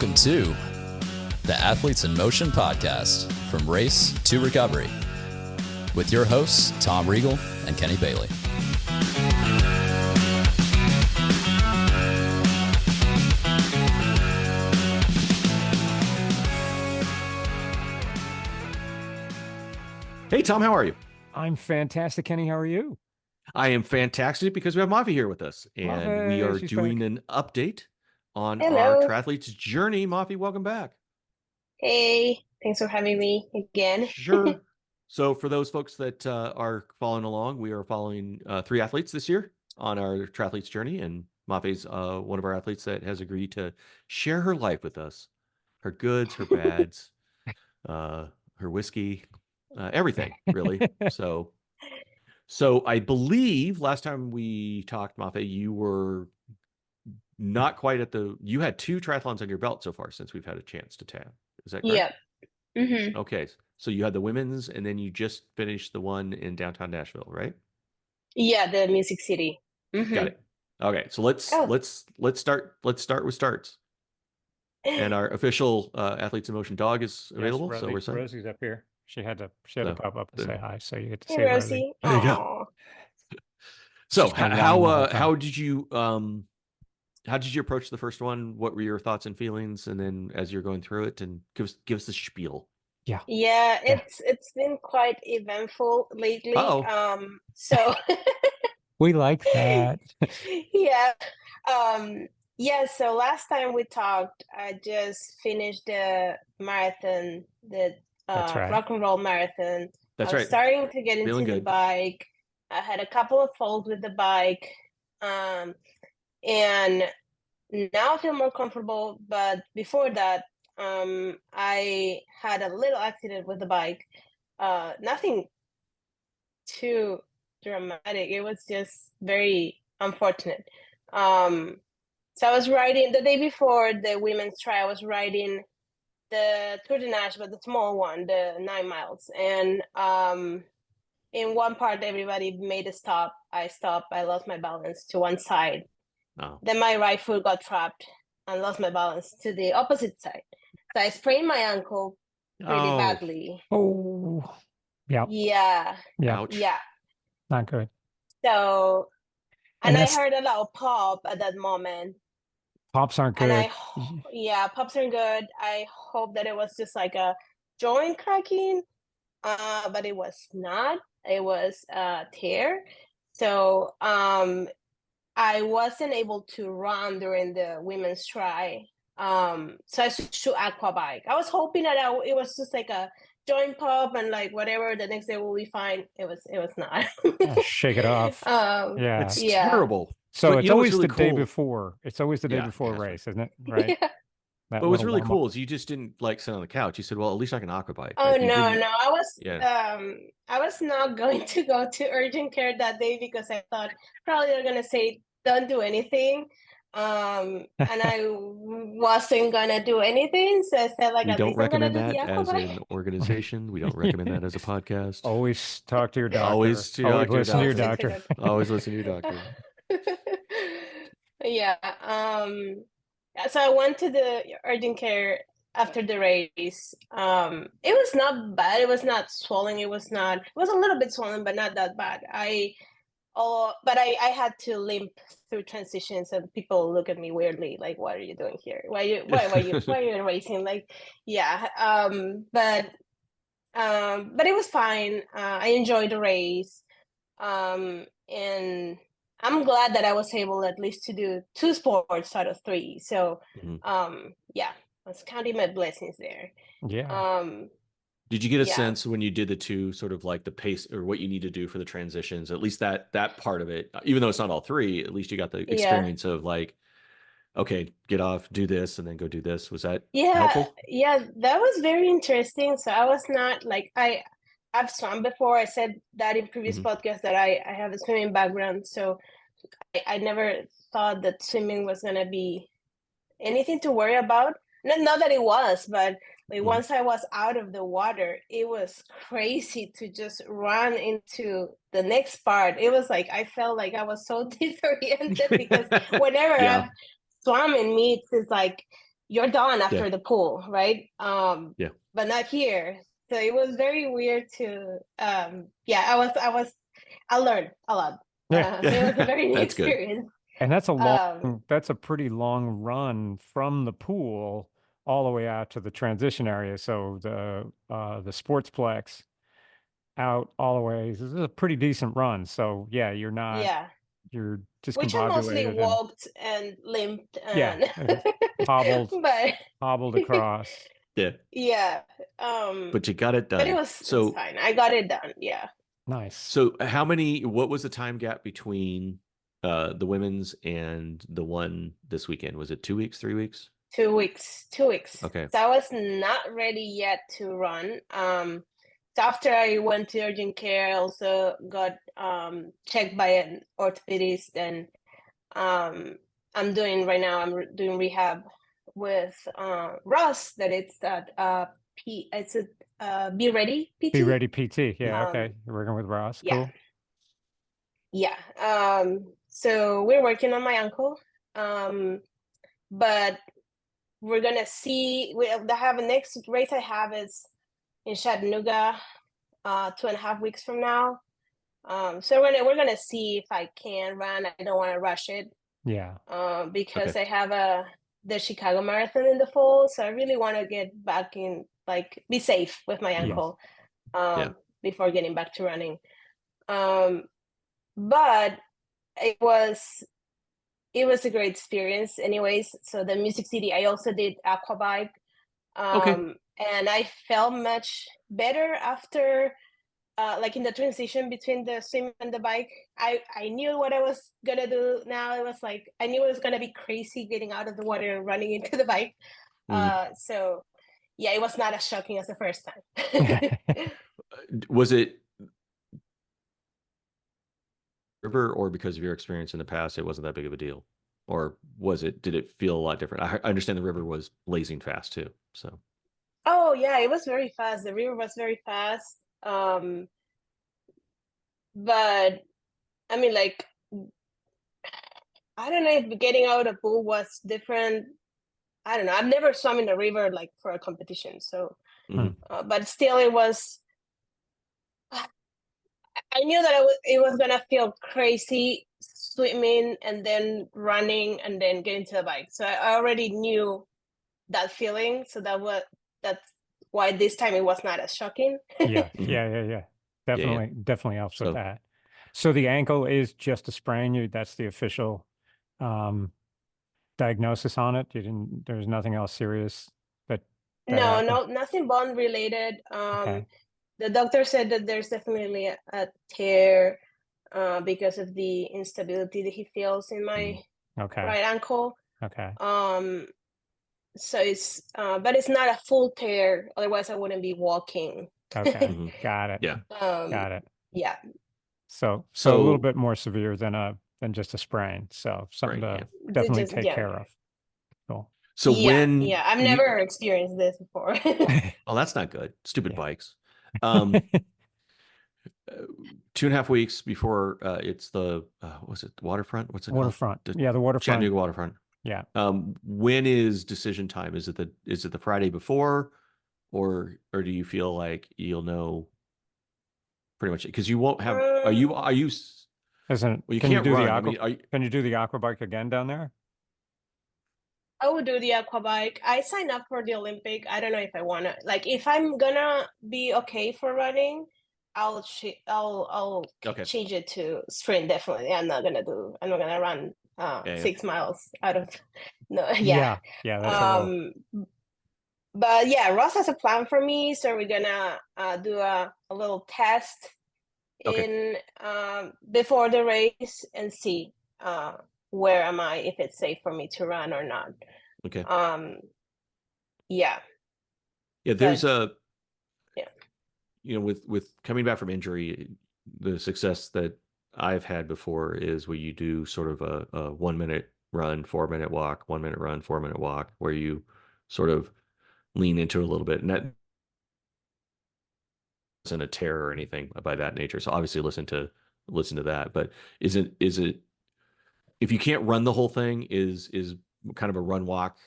Welcome to the Athletes in Motion podcast, from race to recovery, with your hosts, Tom Riegel and Kenny Bailey. Hey, Tom, how are you? I'm fantastic, Kenny. How are you? I am fantastic because we have Mafe here with us, and Mafe, we are she's doing back. an update on Hello. our triathlete's journey. Mafe, welcome back. Hey, thanks for having me again. Sure. So for those folks that are following along, we are following 3 athletes this year on our triathlete's journey, and Mafe's one of our athletes that has agreed to share her life with us, her goods, her bads, her whiskey, everything, really. So I believe last time we talked, Mafe, you were not quite at you had 2 triathlons on your belt so far since we've had a chance to tap. Is that correct? Yep. Mm-hmm. Okay. So you had the women's, and then you just finished the one in downtown Nashville, right? Yeah, the Music City. Mm-hmm. Got it. Okay. So let's start with starts. And our official Athletes in Motion dog is available. Yes, so we're set. Rosie's up here. She had to pop up and say hi, so you get to Hey, say Rosie. There you go. Aw. So She's kinda yawning the whole how time. did you approach the first one? What were your thoughts and feelings? And then as you're going through it, and give us the spiel. Yeah, it's been quite eventful lately. Uh-oh. So We like that. yeah. So last time we talked, I just finished the marathon, the That's right. rock and roll marathon. That's I was right. starting to get into Feeling the good. bike. I had a couple of falls with the bike. And now I feel more comfortable. But before that, I had a little accident with the bike. Nothing too dramatic. It was just very unfortunate. So I was riding the day before the women's trial. I was riding the Tour de Nashville, the small one, the 9 miles. And in one part, everybody made a stop. I stopped. I lost my balance to one side. Oh. Then my right foot got trapped and lost my balance to the opposite side. So I sprained my ankle pretty badly. Oh, yeah. Yeah. Ouch. Yeah. Not good. So, and I that's- heard a loud pop at that moment. Pops aren't good. And pops are good. I hope that it was just like a joint cracking, but it was not. It was a tear. So I wasn't able to run during the women's try. So I switched to aqua bike. I was hoping that it was just like a joint pop and like whatever. The next day will be fine. It was not. Shake it off. Yeah. It's terrible. So But it's you know what's always really the day cool? before. It's always the day Yeah, before that's right. race, isn't it? Right. Yeah. But what's really cool is you just didn't like sit on the couch. You said, "Well, at least I can aqua bike." Oh, Like, you no. didn't- I was not going to go to urgent care that day because I thought probably they're gonna say don't do anything. And I wasn't gonna do anything, so I said like We at don't least I'm gonna recommend do that the aqua as bike. an organization. We don't recommend that as a podcast. Always talk to your doctor. Always talk to your listen to your doctor. doctor. Always listen to your doctor. Yeah. So I went to the urgent care after the race. It was not bad. It was not swollen. It was a little bit swollen, but not that bad. But I had to limp through transitions, and people look at me weirdly, like, "What are you doing here? Why are you racing?" Like, yeah. But it was fine. I enjoyed the race. And I'm glad that I was able at least to do 2 sports out of 3. So, I was counting my blessings there. Yeah. Did you get a Yeah. sense when you did the 2, sort of like the pace or what you need to do for the transitions, at least that part of it, even though it's not all 3, at least you got the experience of like, okay, get off, do this, and then go do this. Was that helpful? Yeah, that was very interesting. So I was not like, I've swum before. I said that in previous podcasts that I have a swimming background. So I never thought that swimming was going to be anything to worry about. Not that it was, but like once I was out of the water, it was crazy to just run into the next part. It was like, I felt like I was so disoriented because whenever I've swum in meets, it's like you're done after Yeah. the pool, right? Yeah. But not here. So it was very weird to I learned a lot. Yeah. It was a very new That's good. experience. And that's a pretty long run from the pool all the way out to the transition area. So the sportsplex out all the way. This is a pretty decent run. So yeah, you're Which I mostly discombobulated and walked and limped yeah, and hobbled but across. Yeah. yeah. But you got it done. But it was fine. I got it done. Yeah. Nice. So what was the time gap between the women's and the one this weekend? Was it 2 weeks, 3 weeks? 2 weeks. 2 weeks. Okay. So I was not ready yet to run. So after I went to urgent care, I also got checked by an orthopedist, and I'm doing rehab with Ross. That it's at Be Ready PT. Be Ready PT. Yeah. Okay. You're working with Ross. Yeah. Cool. Yeah. So we're working on my ankle. But we're gonna see. The next race I have is in Chattanooga, 2.5 weeks from now. So we're gonna see if I can run. I don't want to rush it. Yeah. Because I have the Chicago Marathon in the fall, so I really want to get back in, like, be safe with my ankle. Yes. Before getting back to running. But it was a great experience anyways. So the Music City, I also did aqua bike. And I felt much better after like in the transition between the swim and the bike. I knew what I was gonna do. Now it was like I knew it was gonna be crazy getting out of the water and running into the bike. So yeah, it was not as shocking as the first time. Was it river, or because of your experience in the past, it wasn't that big of a deal? Or did it feel a lot different? I understand the river was blazing fast too. So. Oh yeah, it was very fast. The river was very fast. But I mean, like, I don't know if getting out of the pool was different. I don't know. I've never swum in the river like for a competition. So, but still, it was. I knew that it was gonna feel crazy swimming and then running and then getting to the bike. So I already knew that feeling. So that's why this time it was not as shocking. Yeah. Definitely helps with that. So the ankle is just a sprain. That's the official diagnosis on it. There's nothing else serious that No, nothing bone related. Okay. The doctor said that there's definitely a tear because of the instability that he feels in my right ankle. Okay. So it's but it's not a full tear, otherwise I wouldn't be walking. Okay. Got it. Yeah. Got it. Yeah. So a little bit more severe than just a sprain. So something to definitely take care of. Cool. So I've never experienced this before. Oh, that's not good. Stupid bikes. 2.5 weeks before it's the was it waterfront? What's it waterfront? Called? The waterfront. Chattanooga waterfront. Yeah. When is decision time? Is it the Friday before, or do you feel like you'll know pretty much? Because you won't have. Are you? Isn't? Well, you can can't you do run. the aqua? I mean, can you do the aqua bike again down there? I would do the aqua bike. I signed up for the Olympic. I don't know if I want to. Like, if I'm gonna be okay for running, I'll change it to sprint. Definitely, I'm not gonna run 6 miles out of no. Yeah. That's a little... But yeah, Ross has a plan for me, so we're gonna do a little test in before the race and see where am I, if it's safe for me to run or not. Okay. Yeah. There's with coming back from injury, the success that I've had before is where you do sort of a 1 minute run, 4 minute walk, 1 minute run, 4 minute walk, where you sort of lean into it a little bit, and that isn't a tear or anything by that nature. So obviously listen to that. But is it if you can't run the whole thing, is kind of a run walk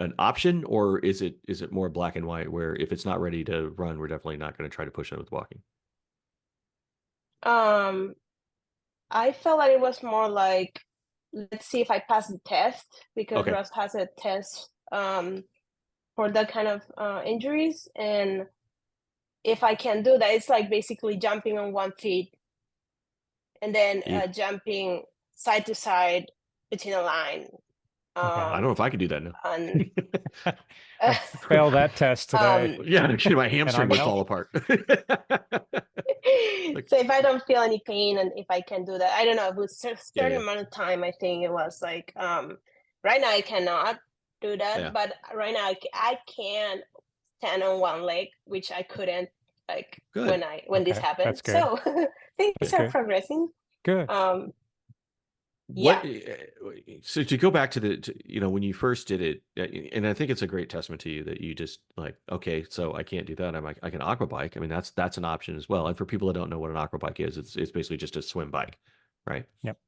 an option, or is it more black and white where if it's not ready to run, we're definitely not going to try to push it with walking? I felt like it was more like, let's see if I pass the test, because Okay. Russ has a test for that kind of injuries, and if I can do that, it's like basically jumping on 1 feet and then Yeah. jumping side to side between a line. I don't know if I could do that now. And I failed that test today. Yeah, actually, my hamstring would fall apart. So if I don't feel any pain, and if I can do that, I don't know, with a certain Yeah. amount of time, I think it was like, right now I cannot do that, Yeah. but right now I can stand on one leg, which I couldn't like Good. when this Okay, happened. that's good. So things That's are good. progressing. Good. What, so to go back to when you first did it, and I think it's a great testament to you that you just like, okay, so I can't do that. I'm like, I can aqua bike. I mean, that's an option as well. And for people that don't know what an aqua bike is, it's basically just a swim bike, right? Yep.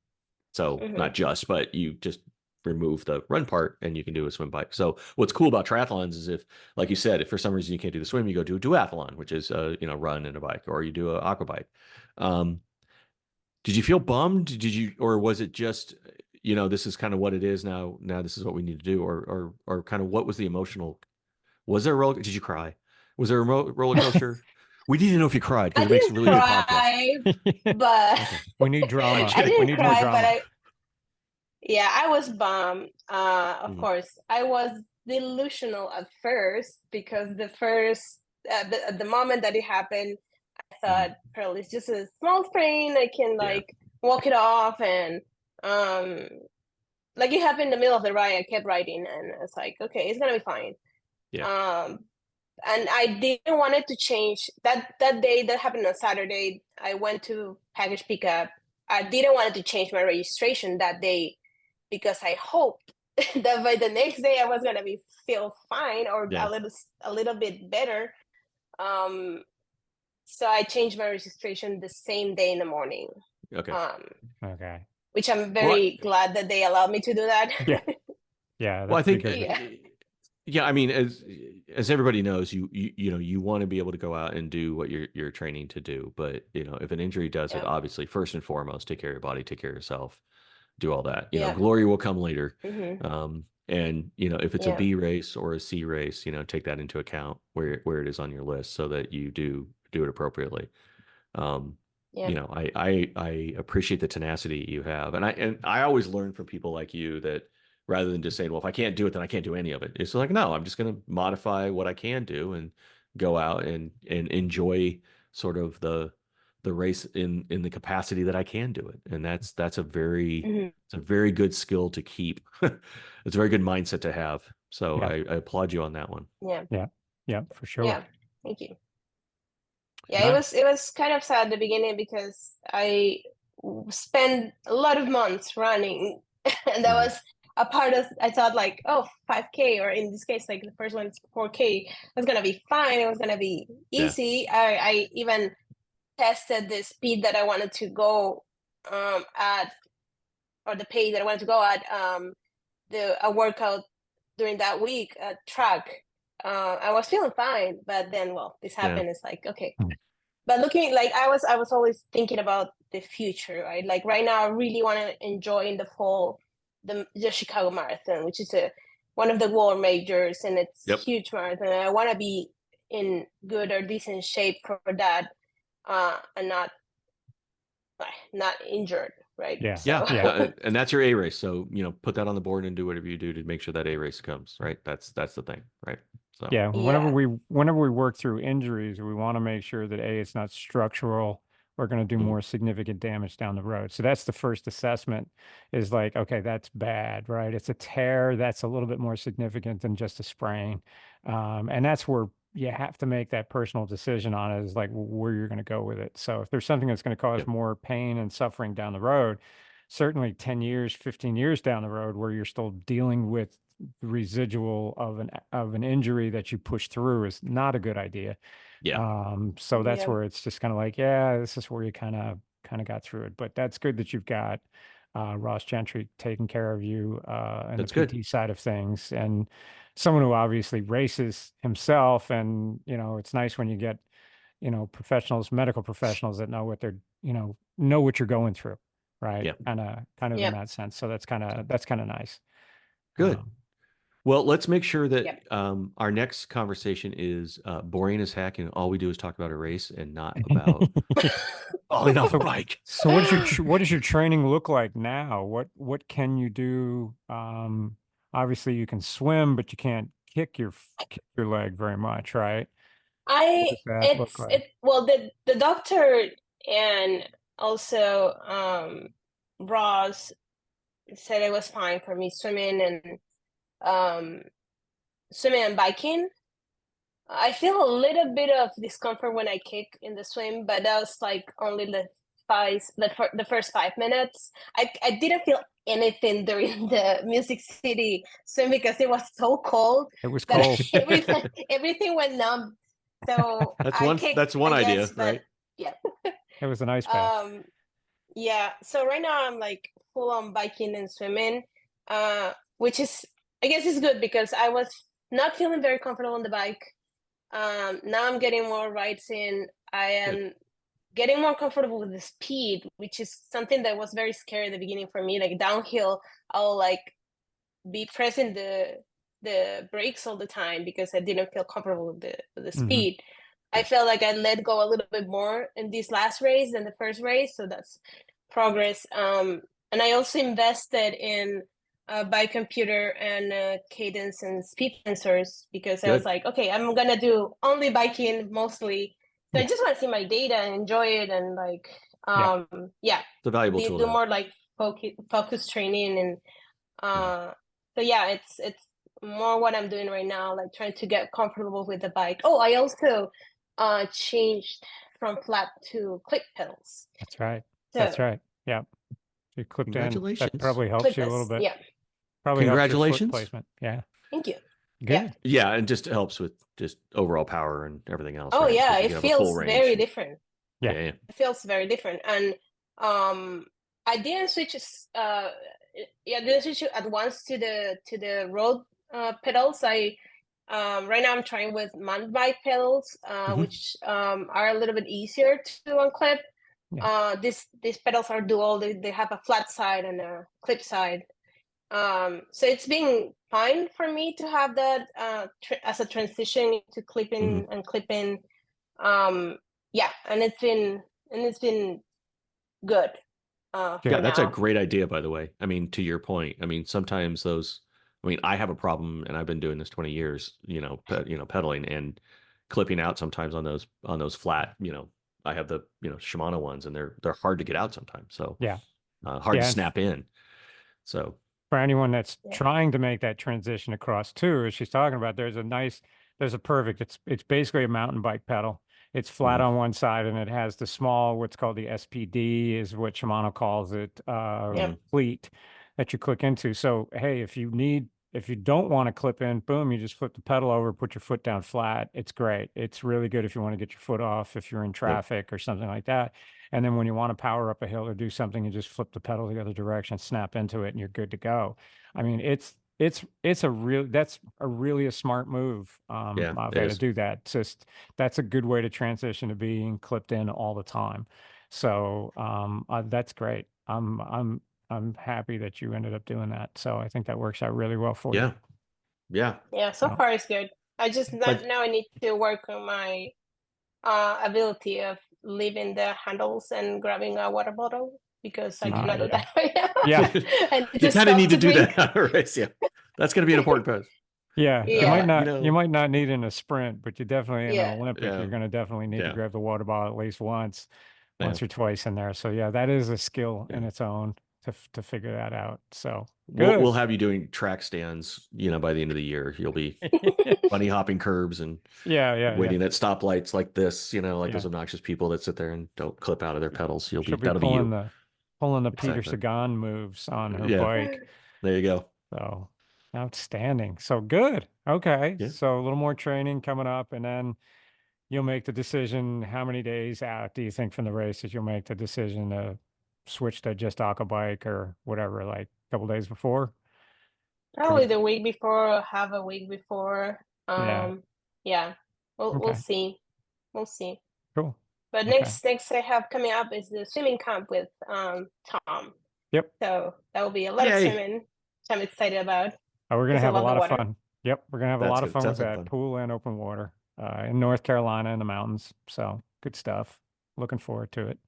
So not just, but you just remove the run part and you can do a swim bike. So what's cool about triathlons is if, like you said, if for some reason you can't do the swim, you go do a duathlon, which is run and a bike, or you do a aqua bike. Did you feel bummed? Or was it just, this is kind of what it is now. Now this is what we need to do, or kind of what was the emotional? Was there a roller? Did you cry? Was there a roller coaster? We need to know if you cried, because I it makes a didn't really cry, good podcast. but Okay. We need drama. I We didn't need more cry, drama. I was bummed. Of Mhm. course, I was delusional at first, because the first the moment that it happened, I thought, probably it's just a small sprain. I can like walk it off, and like it happened in the middle of the ride. I kept riding, and it's like, okay, it's gonna be fine. Yeah. And I didn't want it to change. That day, that happened on Saturday, I went to package pickup. I didn't want it to change my registration that day, because I hoped that by the next day I was gonna feel fine, or a little bit better. So I changed my registration the same day in the morning. Okay. Okay. Which I'm very glad that they allowed me to do that. Yeah. Yeah. Well, I think, good. I mean, as everybody knows, you want to be able to go out and do what you're training to do. But if an injury does it, obviously, first and foremost, take care of your body, take care of yourself, do all that. Glory will come later. And if it's a B race or a C race, take that into account where it is on your list, so that you do it appropriately. I appreciate the tenacity you have, and I always learn from people like you that, rather than just saying, well, if I can't do it, then I can't do any of it. It's like, no, I'm just going to modify what I can do and go out and enjoy sort of the race in the capacity that I can do it. And that's a very, it's a very good skill to keep. It's a very good mindset to have. So I applaud you on that one. Yeah, for sure. Yeah. Thank you. Yeah, it was kind of sad at the beginning, because I spent a lot of months running, and that was a part of, I thought like, oh, 5K, or in this case, like the first one is 4K, was gonna be fine. It was gonna be easy. I even tested the speed that I wanted to go at, or the pace that I wanted to go at, a workout during that week at track. I was feeling fine, but then, well, this happened. It's like, okay. But looking, like, I was always thinking about the future, right? Like right now, I really want to enjoy in the fall the Chicago Marathon, which is one of the world majors, and it's a huge marathon. And I want to be in good or decent shape for that, and not injured, right? Yeah. So, And that's your A race. So put that on the board and do whatever you do to make sure that A race comes. Right. That's the thing. Right. So whenever we work through injuries, we want to make sure that it's not structural or going to do more significant damage down the road. So that's the first assessment, is like, okay, that's bad, right? It's a tear that's a little bit more significant than just a sprain. And that's where you have to make that personal decision on it, is like where you're going to go with it. So if there's something that's going to cause more pain and suffering down the road, certainly 10 years, 15 years down the road, where you're still dealing with the residual of an injury that you push through, is not a good idea. So that's where it's just kind of like, this is where you kind of got through it. But that's good that you've got Ross Gentry taking care of you and That's the good. PT side of things, and someone who obviously races himself. And, it's nice when you get, professionals, medical professionals that know what they're, know what you're going through, right? Yeah. Kind of in Yep. that sense. So that's kind of nice. Good. Well, let's make sure that Yep. our next conversation is boring as heck, and all we do is talk about a race and not about falling off a bike. So what does your training look like now? What can you do? Obviously you can swim, but you can't kick your leg very much, right? What does that look like? Well, the doctor and also Ross said it was fine for me swimming and biking. I feel a little bit of discomfort when I kick in the swim, but that was like only the first 5 minutes. I didn't feel anything during the Music City swim because it was so cold. It was that cold. everything went numb. So That's one idea, guess, right? Yeah. It was an ice bath. Yeah. So right now I'm like full on biking and swimming, which is, I guess, is good because I was not feeling very comfortable on the bike. Now I'm getting more rides in. I am getting more comfortable with the speed, which is something that was very scary at the beginning for me. Like downhill, I'll like be pressing the brakes all the time because I didn't feel comfortable with the speed. I felt like I let go a little bit more in this last race than the first race, so that's progress. And I also invested in a bike computer and cadence and speed sensors because I was Good. like, okay, I'm gonna do only biking mostly. So I just want to see my data and enjoy it and like, It's a valuable tool. do more like focus training and so yeah, it's more what I'm doing right now, like trying to get comfortable with the bike. Oh, I also changed from flat to clip pedals. That's right. So, That's right. Yeah. You clipped in. Congratulations. That probably helps you a little clipless, bit. yeah. Probably helps your foot Congratulations. placement. Yeah. Thank you. Good. Yeah, and just helps with just overall power and everything else. Oh right? yeah, Because you it can have a full feels range. very different. Yeah. It feels very different. And I didn't switch didn't switch at once to the road pedals. I right now I'm trying with mountain bike pedals, which are a little bit easier to unclip. Yeah. These pedals are dual. They have a flat side and a clip side. So it's been fine for me to have that as a transition to clipping and clipping. Yeah, and it's been good. Yeah, that's now. a great idea, by the way. I mean, to your point, I mean, sometimes I have a problem, and I've been doing this 20 years, pedaling and clipping out sometimes on those flat, I have the, Shimano ones, and they're hard to get out sometimes. So Yeah. hard to snap in. So for anyone that's trying to make that transition across too, as she's talking about, there's a perfect, it's basically a mountain bike pedal. It's flat on one side and it has the small, what's called the SPD is what Shimano calls it, cleat that you click into. So, hey, if you don't want to clip in, boom, you just flip the pedal over, put your foot down flat. It's great. It's really good if you want to get your foot off, if you're in traffic or something like that. And then when you want to power up a hill or do something, you just flip the pedal the other direction, snap into it, and you're good to go. I mean, that's a really a smart move, Mafe, to do that. It's just, that's a good way to transition to being clipped in all the time. So that's great. I'm happy that you ended up doing that. So I think that works out really well for you. Yeah. So far it's good. I just now I need to work on my ability of leaving the handles and grabbing a water bottle because I cannot do that right now. Yeah. And you kind of need to do that, right? Yeah. That's going to be an important part. Yeah. You might not need in a sprint, but you definitely in an Olympic, you're going to definitely need to grab the water bottle at least once or twice in there. So yeah, that is a skill in its own to figure that out. So we'll have you doing track stands, by the end of the year. You'll be bunny hopping curbs and waiting at stoplights like this, those obnoxious people that sit there and don't clip out of their pedals. That'll be you. Pulling the Peter Sagan moves on her bike. There you go. So outstanding. So good. Okay. Yeah. So a little more training coming up, and then you'll make the decision. How many days out do you think from the races you'll make the decision to switch to just aqua bike or whatever, like a couple days before? Probably the week before, or half a week before. Yeah. Yeah, we'll Okay. see. We'll see. Cool. But Okay. next I have coming up is the swimming camp with Tom. Yep. So that will be a lot of Yay. swimming, which I'm excited about. Oh, we're gonna Because I have a love the lot of water. fun. Yep, we're gonna have a That's lot of good. fun with Sounds like that fun. pool and open water in North Carolina in the mountains. So good stuff. Looking forward to it.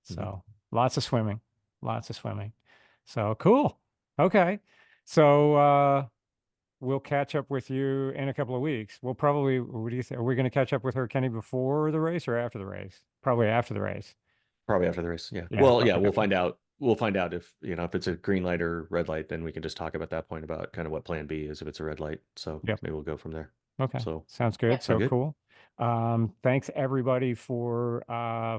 So lots of swimming, lots of swimming. So cool. Okay. So we'll catch up with you in a couple of weeks. We'll probably, what do you think? Are we going to catch up with her, Kenny, before the race or after the race? Probably after the race. Probably after the race. Yeah. Yeah, Well, yeah, probably we'll after. find out. We'll find out if, if it's a green light or red light, then we can just talk about that point about kind of what plan B is if it's a red light. So Yep. maybe we'll go from there. Okay. So Sounds good. Yeah. So good. cool. Thanks everybody for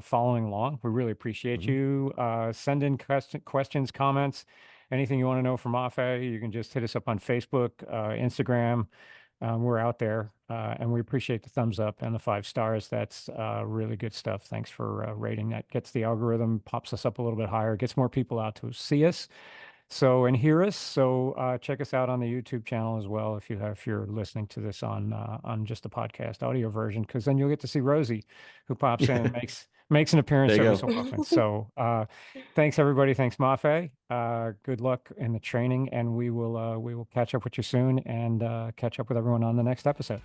following along. We really appreciate you. Send in questions, comments, anything you want to know from Mafe. You can just hit us up on Facebook, Instagram. We're out there, and we appreciate the thumbs up and the 5 stars. That's really good stuff. Thanks for rating. That gets the algorithm, pops us up a little bit higher, gets more people out to see us. So and hear us. So check us out on the YouTube channel as well if you're listening to this on just the podcast audio version, because then you'll get to see Rosie, who pops in and makes an appearance There you every go. so often. So thanks everybody. Thanks Mafe. Good luck in the training, and we will catch up with you soon and catch up with everyone on the next episode.